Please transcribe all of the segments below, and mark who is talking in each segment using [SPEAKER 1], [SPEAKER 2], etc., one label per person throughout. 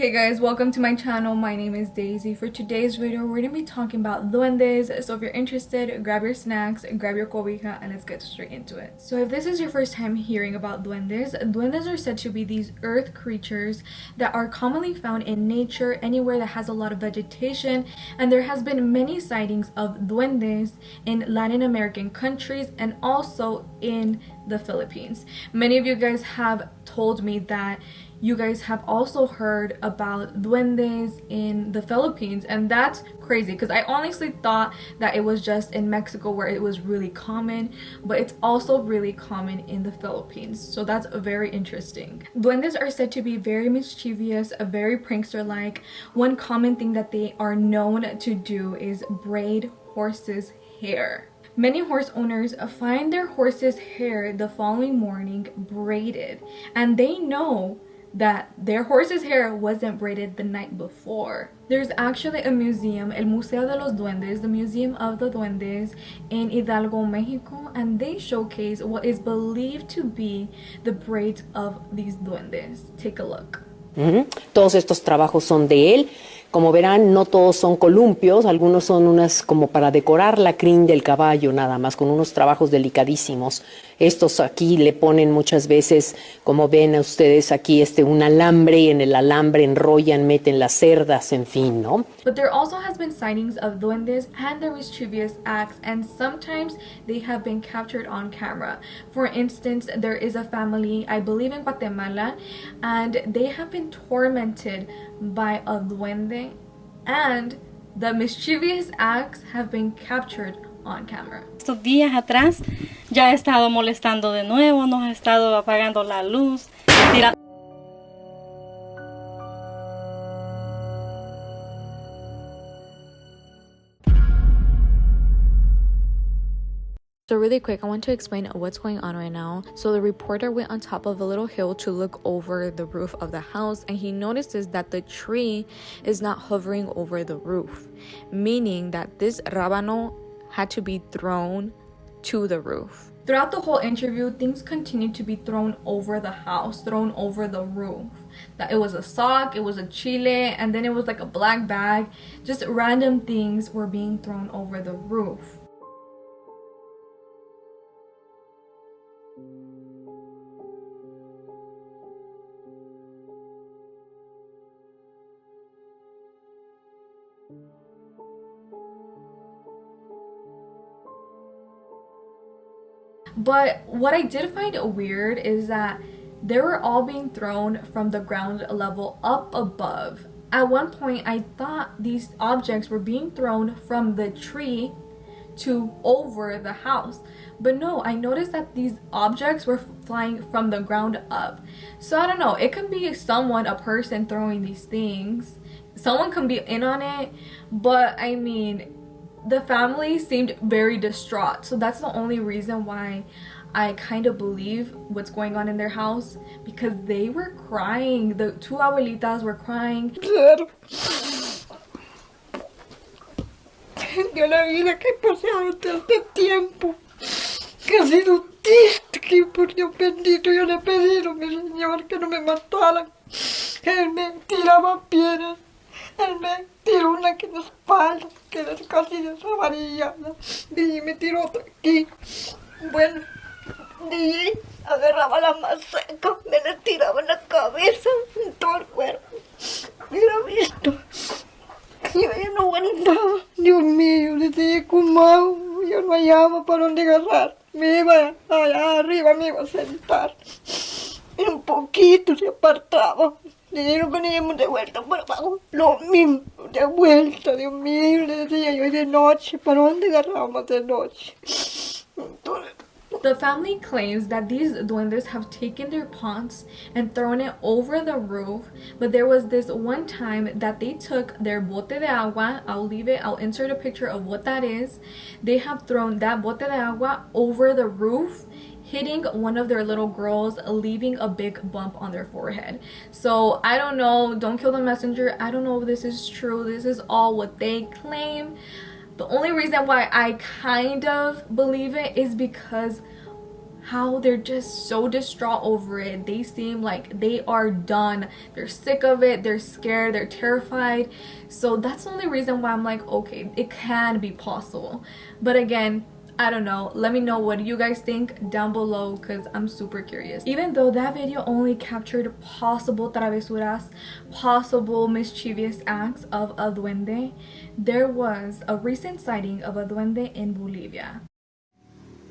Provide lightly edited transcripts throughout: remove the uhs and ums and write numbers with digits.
[SPEAKER 1] Hey guys, welcome to my channel. My name is Daisy. For today's video, we're gonna be talking about duendes. So if you're interested, grab your snacks, grab your cobija, and let's get straight into it. So if this is your first time hearing about duendes, duendes are said to be these earth creatures that are commonly found in nature anywhere that has a lot of vegetation, and there has been many sightings of duendes in Latin American countries and also in the Philippines. Many of you guys have told me that you guys have also heard about duendes in the Philippines, and that's crazy because I honestly thought that it was just in Mexico where it was really common, but it's also really common in the Philippines, so that's very interesting. Duendes are said to be very mischievous, very prankster-like. One common thing that they are known to do is braid horses' hair. Many horse owners find their horse's hair the following morning braided, and they know that their horse's hair wasn't braided the night before. There's actually a museum, El Museo de los Duendes, the Museum of the Duendes in Hidalgo, Mexico, and they showcase what is believed to be the braids of these duendes. Take a look.
[SPEAKER 2] Todos estos trabajos son de él. Como verán, no todos son columpios, algunos son unas como para decorar la crin del caballo nada más, con unos trabajos delicadísimos. Estos aquí le ponen muchas veces, como ven a ustedes aquí, un alambre, y en el alambre enrollan, meten las cerdas, en fin, ¿no?
[SPEAKER 1] But there also has been sightings of duendes and their mischievous acts, and sometimes they have been captured on camera. For instance, there is a family, I believe in Guatemala, and they have been tormented by a duende, and the mischievous acts have been captured on camera.
[SPEAKER 3] Estos días atrás ya ha estado molestando de nuevo, nos ha estado apagando la luz,
[SPEAKER 1] So really quick, I want to explain what's going on right now. So the reporter went on top of a little hill to look over the roof of the house, and he notices that the tree is not hovering over the roof, meaning that this rábano had to be thrown to the roof. Throughout the whole interview, things continued to be thrown over the house, thrown over the roof. That it was a sock, it was a chile, and then it was like a black bag. Just random things were being thrown over the roof. But what I did find weird is that they were all being thrown from the ground level up above. At one point, I thought these objects were being thrown from the tree to over the house. But no, I noticed that these objects were flying from the ground up. So I don't know, it could be someone, a person throwing these things. Someone can be in on it, but I mean, the family seemed very distraught, so that's the only reason why I kind of believe what's going on in their house, because they were crying. The two abuelitas were crying.
[SPEAKER 4] Claro. Yo la vida que he pasado todo este tiempo, que ha sido triste, que por Dios bendito yo le he pedido a mi Señor que no me mataran. Él me tiraba piedras. Él me tiró una aquí en la espalda, que era casi desvarillada, y me tiró otra aquí. Bueno, y agarraba la más seca, me la tiraba en la cabeza, en todo el cuerpo. Mira, visto. Yo ya no aguantaba. Dios mío, desde Cumao, yo no hallaba para dónde agarrar. Me iba allá arriba, me iba a sentar. Y un poquito se apartaba. Y no veníamos de vuelta por abajo, lo mismo, de vuelta, Dios mío, le decía yo, de noche, ¿para dónde agarramos de noche? Entonces,
[SPEAKER 1] the family claims that these duendes have taken their pots and thrown it over the roof, but there was this one time that they took their bote de agua. I'll insert a picture of what that is. They have thrown that bote de agua over the roof, hitting one of their little girls, leaving a big bump on their forehead. So I don't know, don't kill the messenger. I don't know if this is true. This is all what they claim. The only reason why I kind of believe it is because how they're just so distraught over it. They seem like they are done. They're sick of it, they're scared, they're terrified. So that's the only reason why I'm like, okay, it can be possible. But again, I don't know. Let me know what you guys think down below because I'm super curious. Even though that video only captured possible travesuras, possible mischievous acts of a duende, there was a recent sighting of a duende in Bolivia.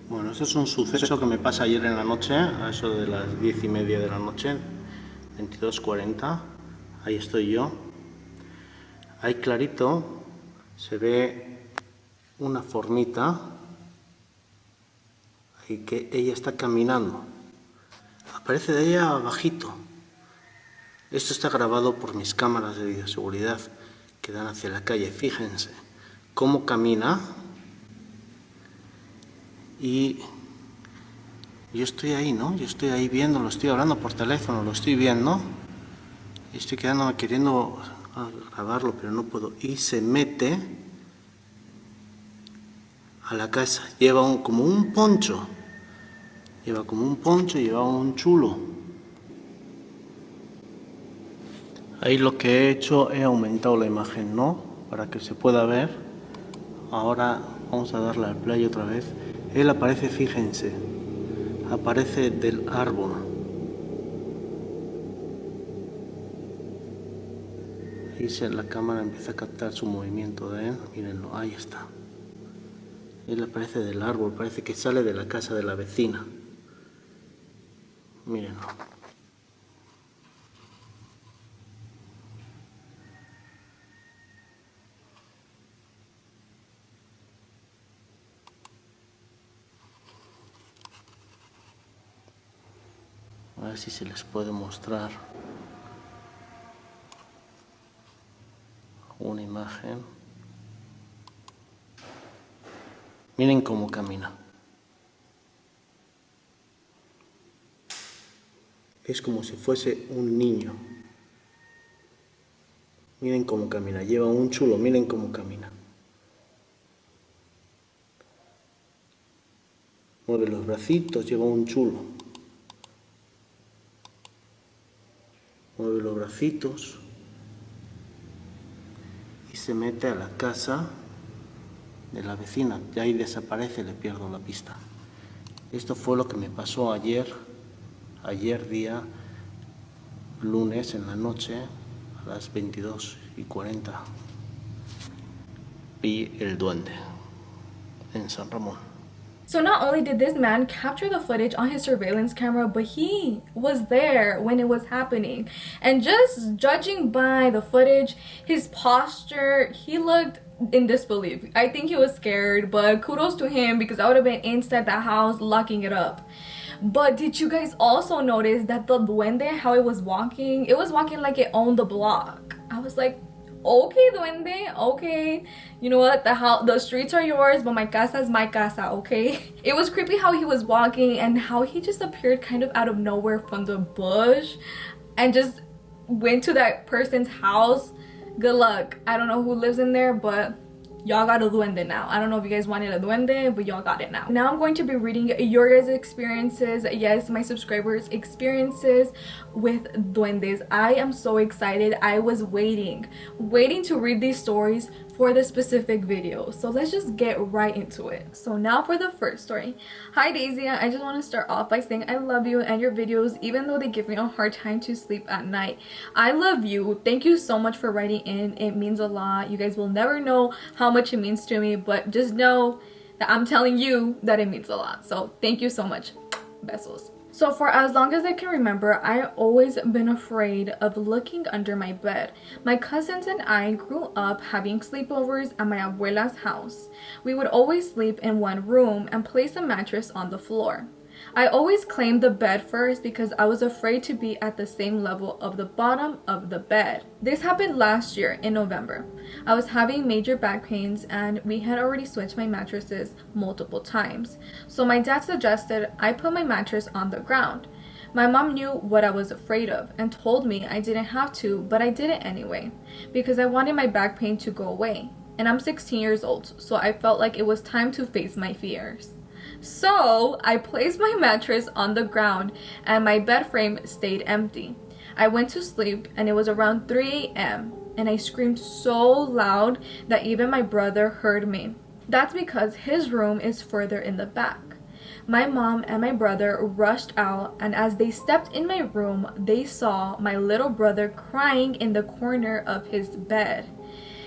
[SPEAKER 5] Bueno, eso es un suceso que me pasa ayer en la noche, a eso de las 10:30 de la noche, 22:40. Ahí estoy yo. Ahí clarito se ve una formita y que ella está caminando. Aparece de ella bajito. Esto está grabado por mis cámaras de videoseguridad que dan hacia la calle. Fíjense cómo camina. Y yo estoy ahí, ¿no? Yo estoy ahí viendo, lo estoy hablando por teléfono, lo estoy viendo. Y estoy quedándome queriendo grabarlo, pero no puedo. Y se mete a la casa. Lleva como un poncho. Lleva como un poncho, lleva un chulo. Ahí lo que he hecho, he aumentado la imagen, ¿no? Para que se pueda ver. Ahora vamos a darle al play otra vez. Él aparece, fíjense, aparece del árbol. Y la cámara empieza a captar su movimiento de él. Mírenlo, ahí está. Él aparece del árbol, parece que sale de la casa de la vecina. Mírenlo. A ver si se les puede mostrar una imagen. Miren cómo camina. Es como si fuese un niño. Miren cómo camina. Lleva un chulo. Miren cómo camina. Mueve los bracitos. Lleva un chulo. Mueve los bracitos. Y se mete a la casa de la vecina. De ahí desaparece. Le pierdo la pista. Esto fue lo que me pasó ayer día lunes en la noche a las 22:40 vi el duende en San Ramón.
[SPEAKER 1] So not only did this man capture the footage on his surveillance camera, but he was there when it was happening. And just judging by the footage, his posture, he looked in disbelief. I think he was scared, but kudos to him because I would have been inside the house locking it up. But did you guys also notice that the duende, how it was walking like it owned the block? I was like, okay, duende, okay, you know what, the streets are yours, but my casa is my casa, okay? It was creepy how he was walking and how he just appeared kind of out of nowhere from the bush and just went to that person's house. Good luck. I don't know who lives in there, but y'all got a duende now. I don't know if you guys wanted a duende, but y'all got it now. Now I'm going to be reading your guys' experiences. Yes, my subscribers' experiences with duendes. I am so excited. I was waiting to read these stories for the specific video. So let's just get right into it. So now for the first story. Hi Daisy, I just want to start off by saying I love you and your videos, even though they give me a hard time to sleep at night. I love you. Thank you so much for writing in. It means a lot. You guys will never know how much it means to me, but just know that I'm telling you that it means a lot. So thank you so much. Besos. So for as long as I can remember, I've always been afraid of looking under my bed. My cousins and I grew up having sleepovers at my abuela's house. We would always sleep in one room and place a mattress on the floor. I always claimed the bed first because I was afraid to be at the same level of the bottom of the bed. This happened last year in November. I was having major back pains and we had already switched my mattresses multiple times. So my dad suggested I put my mattress on the ground. My mom knew what I was afraid of and told me I didn't have to, but I did it anyway because I wanted my back pain to go away. And I'm 16 years old, so I felt like it was time to face my fears. So I placed my mattress on the ground and my bed frame stayed empty. I went to sleep and it was around 3 a.m. and I screamed so loud that even my brother heard me. That's because his room is further in the back. My mom and my brother rushed out, and as they stepped in my room, they saw my little brother crying in the corner of his bed.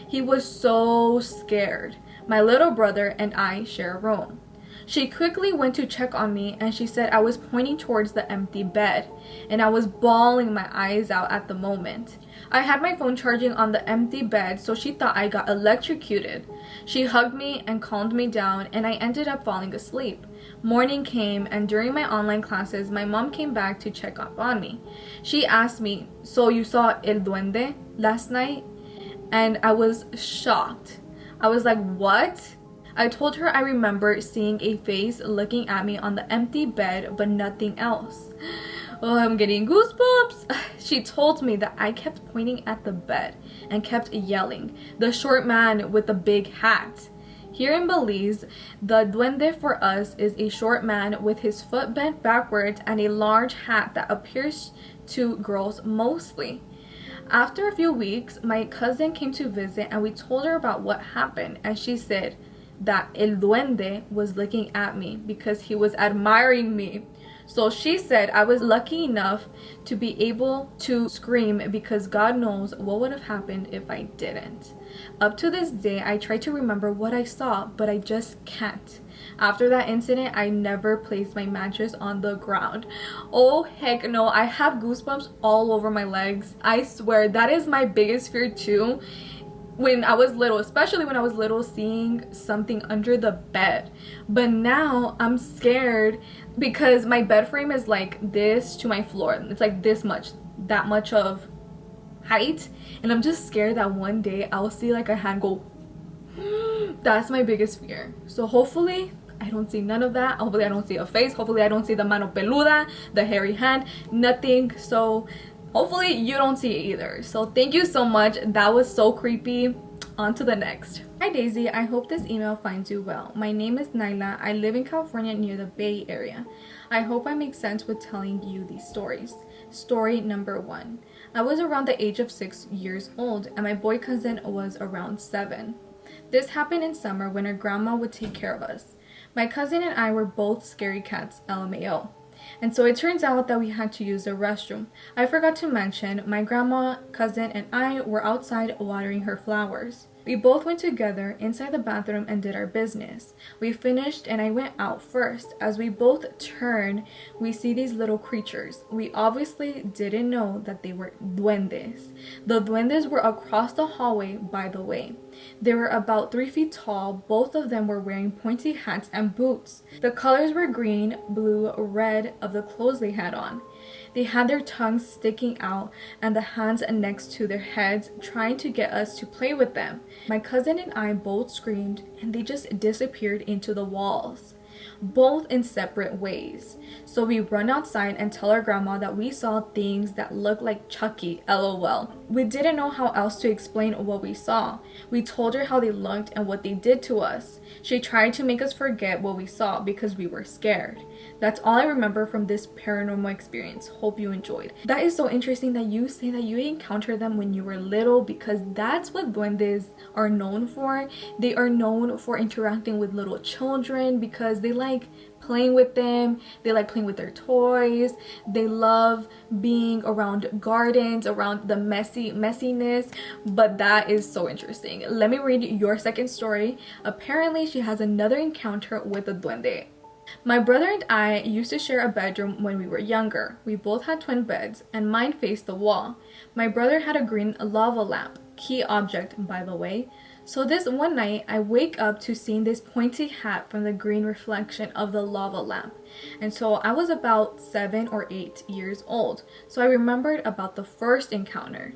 [SPEAKER 1] He was so scared. My little brother and I share a room. She quickly went to check on me and she said I was pointing towards the empty bed and I was bawling my eyes out at the moment. I had my phone charging on the empty bed, so she thought I got electrocuted. She hugged me and calmed me down and I ended up falling asleep. Morning came and during my online classes, my mom came back to check up on me. She asked me, "So you saw El Duende last night?" And I was shocked. I was like, "What?" I told her I remember seeing a face looking at me on the empty bed, but nothing else. Oh, I'm getting goosebumps. She told me that I kept pointing at the bed and kept yelling, "The short man with the big hat." Here in Belize, the duende for us is a short man with his foot bent backwards and a large hat that appears to girls mostly. After a few weeks, my cousin came to visit and we told her about what happened, and she said that El Duende was looking at me because he was admiring me. So she said I was lucky enough to be able to scream because God knows what would have happened if I didn't. Up to this day, I try to remember what I saw, but I just can't. After that incident, I never placed my mattress on the ground. Oh heck no, I have goosebumps all over my legs. I swear, that is my biggest fear too. When I was little, especially when I was little, seeing something under the bed. But now I'm scared because my bed frame is like this to my floor. It's like this much, that much of height, and I'm just scared that one day I'll see like a hand go. That's my biggest fear. So hopefully I don't see none of that. Hopefully I don't see a face. Hopefully I don't see the mano peluda, the hairy hand, nothing. So hopefully you don't see it either. So thank you so much. That was so creepy. On to the next. Hi Daisy, I hope this email finds you well. My name is Naila. I live in California near the Bay Area. I hope I make sense with telling you these stories. Story number 1. I was around the age of 6 years old and my boy cousin was around 7. This happened in summer when our grandma would take care of us. My cousin and I were both scary cats, LMAO. And so it turns out that we had to use the restroom. I forgot to mention, my grandma, cousin, and I were outside watering her flowers. We both went together inside the bathroom and did our business. We finished and I went out first. As we both turned, we see these little creatures. We obviously didn't know that they were duendes. The duendes were across the hallway, by the way. They were about 3 feet tall. Both of them were wearing pointy hats and boots. The colors were green, blue, red of the clothes they had on. They had their tongues sticking out and the hands next to their heads, trying to get us to play with them. My cousin and I both screamed and they just disappeared into the walls, both in separate ways. So we run outside and tell our grandma that we saw things that looked like Chucky, LOL. We didn't know how else to explain what we saw. We told her how they looked and what they did to us. She tried to make us forget what we saw because we were scared. That's all I remember from this paranormal experience. Hope you enjoyed. That is so interesting that you say that you encountered them when you were little, because that's what duendes are known for. They are known for interacting with little children because they like playing with them. They like playing with their toys. They love being around gardens, around the messiness. But that is so interesting. Let me read your second story. Apparently she has another encounter with a duende. My brother and I used to share a bedroom when we were younger. We both had twin beds and mine faced the wall. My brother had a green lava lamp, key object by the way. So this one night I wake up to seeing this pointy hat from the green reflection of the lava lamp. And so I was about 7 or 8 years old. So I remembered about the first encounter.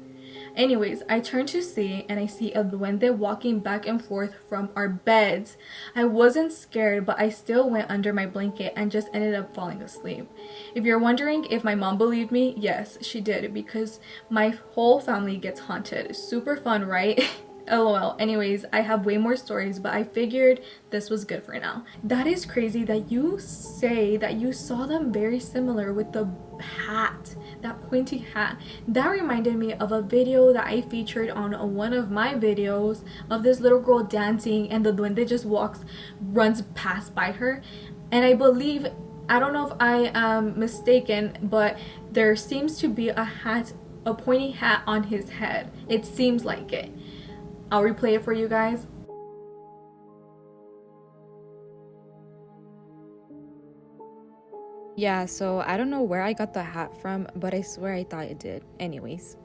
[SPEAKER 1] Anyways, I turn to see and I see a duende walking back and forth from our beds. I wasn't scared, but I still went under my blanket and just ended up falling asleep. If you're wondering if my mom believed me, yes, she did, because my whole family gets haunted. Super fun, right? LOL. Anyways, I have way more stories, but I figured this was good for now. That is crazy that you say that you saw them very similar with the hat, that pointy hat. That reminded me of a video that I featured on one of my videos of this little girl dancing and the duende just runs past by her. And I believe, I don't know if I am mistaken, but there seems to be a pointy hat on his head. It seems like it. I'll replay it for you guys.
[SPEAKER 6] Yeah, so I don't know where I got the hat from, but I swear I thought it did. Anyways.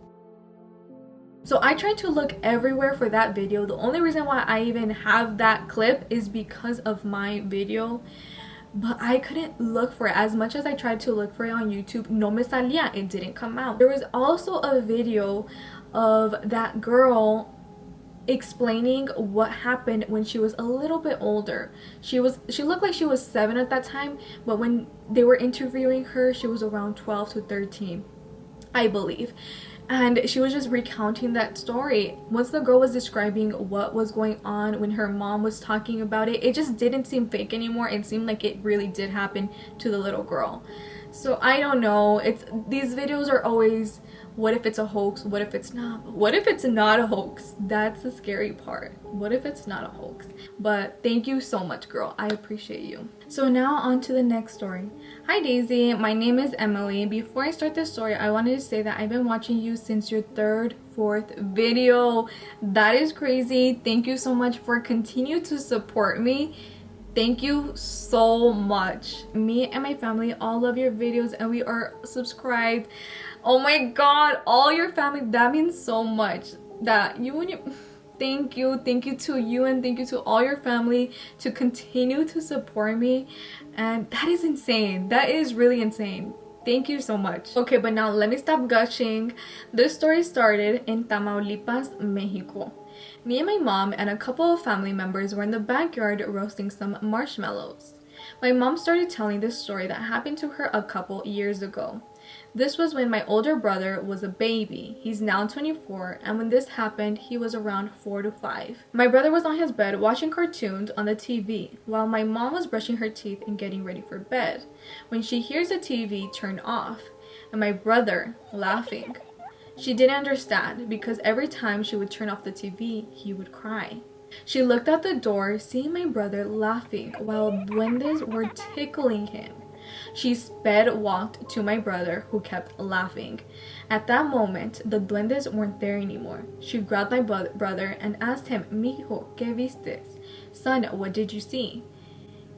[SPEAKER 1] So I tried to look everywhere for that video. The only reason why I even have that clip is because of my video. But I couldn't look for it. As much as I tried to look for it on YouTube, no me salía. It didn't come out. There was also a video of that girl explaining what happened when she was a little bit older. She looked like she was 7 at that time, but when they were interviewing her, she was around 12 to 13, I believe. And she was just recounting that story. Once the girl was describing what was going on when her mom was talking about it, it just didn't seem fake anymore. It seemed like it really did happen to the little girl. So I don't know. These videos are always, what if it's a hoax? What if it's not? What if it's not a hoax? That's the scary part. What if it's not a hoax? But thank you so much, girl. I appreciate you. So now on to the next story. Hi Daisy, my name is Emily. Before I start this story, I wanted to say that I've been watching you since your 3rd, 4th video. That is crazy. Thank you so much for continuing to support me. Thank you so much. Me and my family all love your videos and we are subscribed. Oh my god, all your family, that means so much. That you and your thank you to you, and thank you to all your family to continue to support me. And that is insane. That is really insane. Thank you so much. Okay, but now let me stop gushing. This story started in Tamaulipas, Mexico. Me and my mom and a couple of family members were in the backyard roasting some marshmallows. My mom started telling this story that happened to her a couple years ago. This was when my older brother was a baby. He's now 24, and when this happened, he was around 4 to 5. My brother was on his bed watching cartoons on the TV, while my mom was brushing her teeth and getting ready for bed, when she hears the TV turn off, and my brother laughing. She didn't understand, because every time she would turn off the TV, he would cry. She looked out the door, seeing my brother laughing, while duendes were tickling him. She walked to my brother, who kept laughing. At that moment, the duendes weren't there anymore. She grabbed my brother and asked him, "Mijo, ¿qué vistes?" Son, what did you see?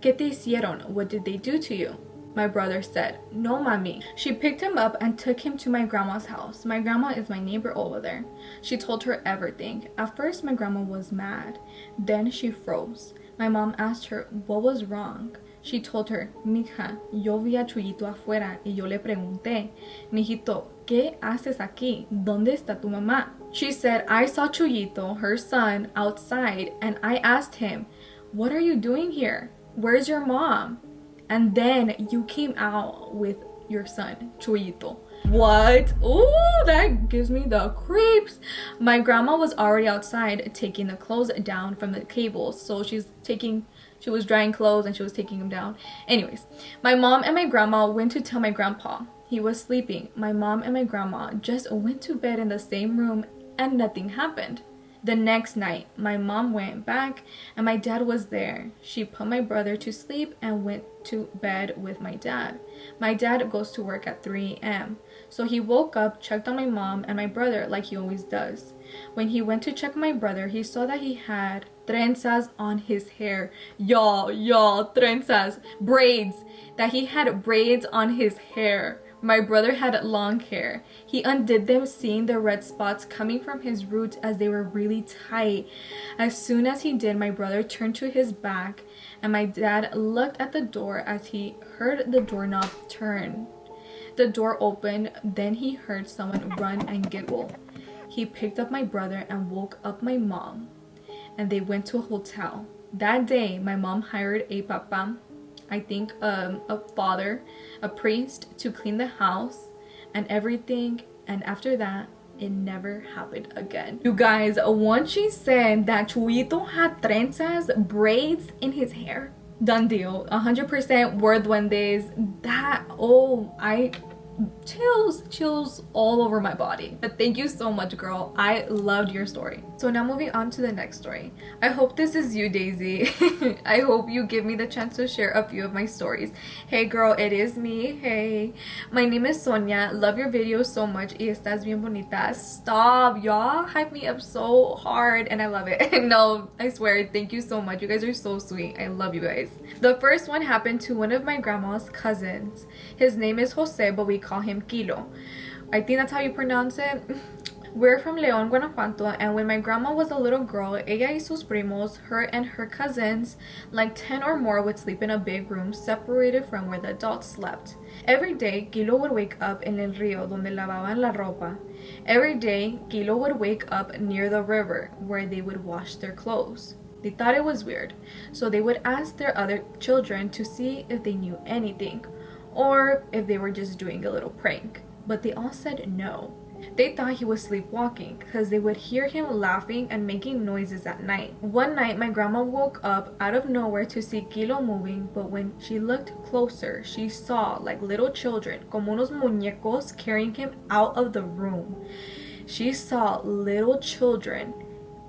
[SPEAKER 1] ¿Qué te hicieron? What did they do to you? My brother said, "No, mami." She picked him up and took him to my grandma's house. My grandma is my neighbor over there. She told her everything. At first, my grandma was mad. Then she froze. My mom asked her what was wrong. She told her, "Mija, yo vi a Chuyito afuera y yo le pregunté, Mijito, ¿qué haces aquí? ¿Dónde está tu mamá?" She said, "I saw Chuyito, her son, outside, and I asked him, 'What are you doing here? Where's your mom?' And then you came out with your son, Chuyito." What? Ooh, that gives me the creeps. My grandma was already outside taking the clothes down from the cables, so she was drying clothes and she was taking them down. Anyways, my mom and my grandma went to tell my grandpa. He was sleeping. My mom and my grandma just went to bed in the same room and nothing happened. The next night, my mom went back and my dad was there. She put my brother to sleep and went to bed with my dad. My dad goes to work at 3 a.m. So he woke up, checked on my mom and my brother like he always does. When he went to check my brother, he saw that he had trenzas on his hair. Y'all, trenzas, braids. That he had braids on his hair. My brother had long hair. He undid them, seeing the red spots coming from his roots as they were really tight. As soon as he did, my brother turned to his back and my dad looked at the door as he heard the doorknob turn. The door opened, then he heard someone run and giggle. He picked up my brother and woke up my mom, and they went to a hotel. That day, my mom hired a papa, I think a father, a priest, to clean the house and everything. And after that, it never happened again. You guys, once she said that Chuyito had trenzas, braids in his hair, done deal. 100% were duendes. That, oh, I chills all over my body. But thank you so much, girl. I loved your story. So now moving on to the next story. I hope this is you, Daisy. I hope you give me the chance to share a few of my stories. Hey girl, it is me. Hey, my name is Sonia. Love your videos so much. Y estás bien bonita. Stop, y'all hype me up so hard and I love it. No, I swear, thank you so much. You guys are so sweet. I love you guys. The first one happened to one of my grandma's cousins. His name is Jose, but we call him Kilo. I think that's how you pronounce it. We're from León, Guanajuato, and when my grandma was a little girl, ella y sus primos, her and her cousins, like 10 or more, would sleep in a big room separated from where the adults slept. Every day, Kilo would wake up in el río donde lavaban la ropa. Every day, Kilo would wake up near the river where they would wash their clothes. They thought it was weird, so they would ask their other children to see if they knew anything, or if they were just doing a little prank. But they all said no. They thought he was sleepwalking because they would hear him laughing and making noises at night. One night, my grandma woke up out of nowhere to see Kilo moving, but when she looked closer, she saw like little children, como unos muñecos, carrying him out of the room. She saw little children,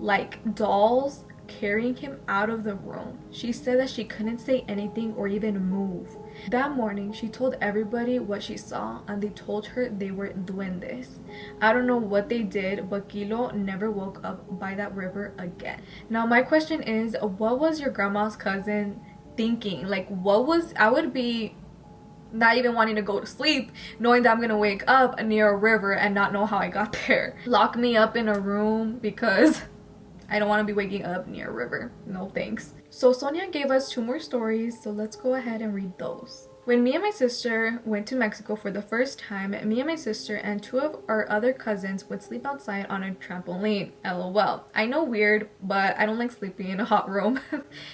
[SPEAKER 1] like dolls, carrying him out of the room. She said that she couldn't say anything or even move. That morning, she told everybody what she saw, and they told her they were duendes. I don't know what they did, but Kilo never woke up by that river again. Now, my question is, what was your grandma's cousin thinking? Like, I would be not even wanting to go to sleep, knowing that I'm gonna wake up near a river and not know how I got there. Lock me up in a room because I don't want to be waking up near a river. No thanks. So Sonia gave us 2 more stories, so let's go ahead and read those. When me and my sister went to Mexico for the first time, me and my sister and 2 of our other cousins would sleep outside on a trampoline. LOL. I know, weird, but I don't like sleeping in a hot room.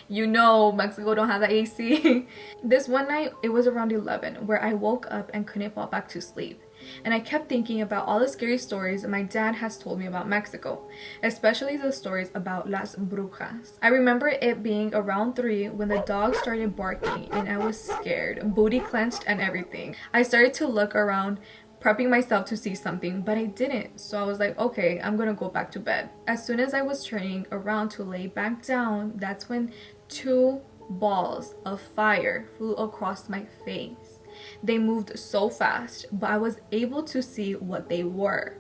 [SPEAKER 1] You know, Mexico don't have the AC. This one night, it was around 11, where I woke up and couldn't fall back to sleep. And I kept thinking about all the scary stories my dad has told me about Mexico, especially the stories about las brujas. I remember it being around 3 when the dog started barking and I was scared, booty clenched and everything. I started to look around, prepping myself to see something, but I didn't. So I was like, okay, I'm gonna go back to bed. As soon as I was turning around to lay back down, that's when 2 balls of fire flew across my face. They moved so fast, but I was able to see what they were.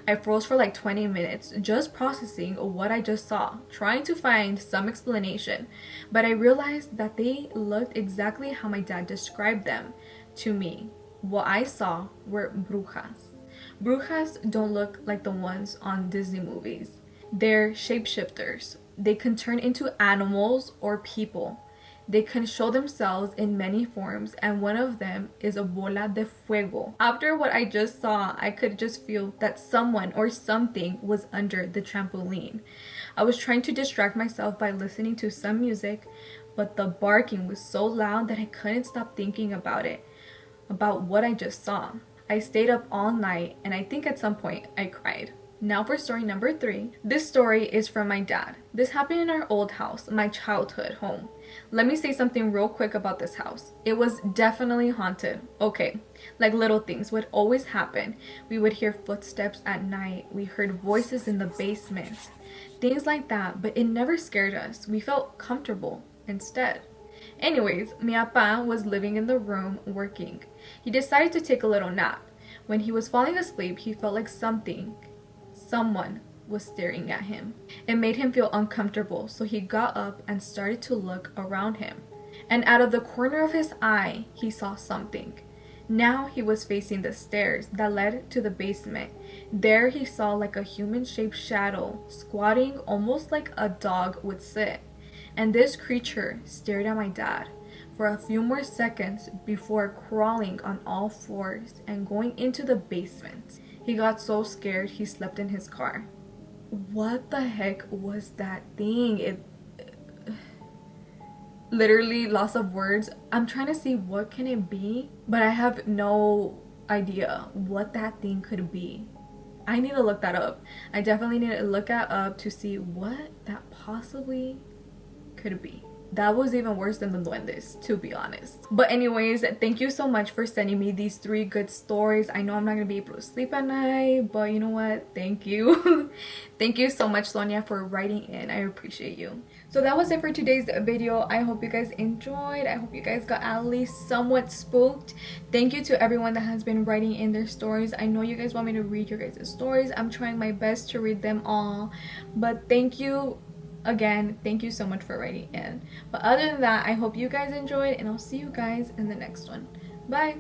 [SPEAKER 1] I froze for like 20 minutes, just processing what I just saw, trying to find some explanation. But I realized that they looked exactly how my dad described them to me. What I saw were brujas. Brujas don't look like the ones on Disney movies. They're shapeshifters. They can turn into animals or people. They can show themselves in many forms, and one of them is a bola de fuego. After what I just saw, I could just feel that someone or something was under the trampoline. I was trying to distract myself by listening to some music, but the barking was so loud that I couldn't stop thinking about what I just saw. I stayed up all night, and I think at some point I cried. Now for story number 3. This story is from my dad. This happened in our old house, my childhood home. Let me say something real quick about this house. It was definitely haunted. Okay, like little things would always happen. We would hear footsteps at night. We heard voices in the basement. Things like that, but it never scared us. We felt comfortable instead. Anyways, mi papá was living in the room working. He decided to take a little nap. When he was falling asleep, he felt like someone was staring at him. It made him feel uncomfortable, so he got up and started to look around him. And out of the corner of his eye, he saw something. Now he was facing the stairs that led to the basement. There he saw like a human-shaped shadow squatting almost like a dog would sit. And this creature stared at my dad for a few more seconds before crawling on all 4s and going into the basement. He got so scared he slept in his car. What the heck was that thing? It literally loss of words. I'm trying to see what can it be, but I have no idea what that thing could be. I need to look that up. I definitely need to look that up to see what that possibly could be. That was even worse than the Duendes, to be honest. But anyways, thank you so much for sending me these 3 good stories. I know I'm not gonna be able to sleep at night, but you know what? Thank you. Thank you so much, Sonia, for writing in. I appreciate you. So that was it for today's video. I hope you guys enjoyed. I hope you guys got at least somewhat spooked. Thank you to everyone that has been writing in their stories. I know you guys want me to read your guys' stories. I'm trying my best to read them all, but thank you again. Thank you so much for writing in. But other than that, I hope you guys enjoyed, and I'll see you guys in the next one. Bye.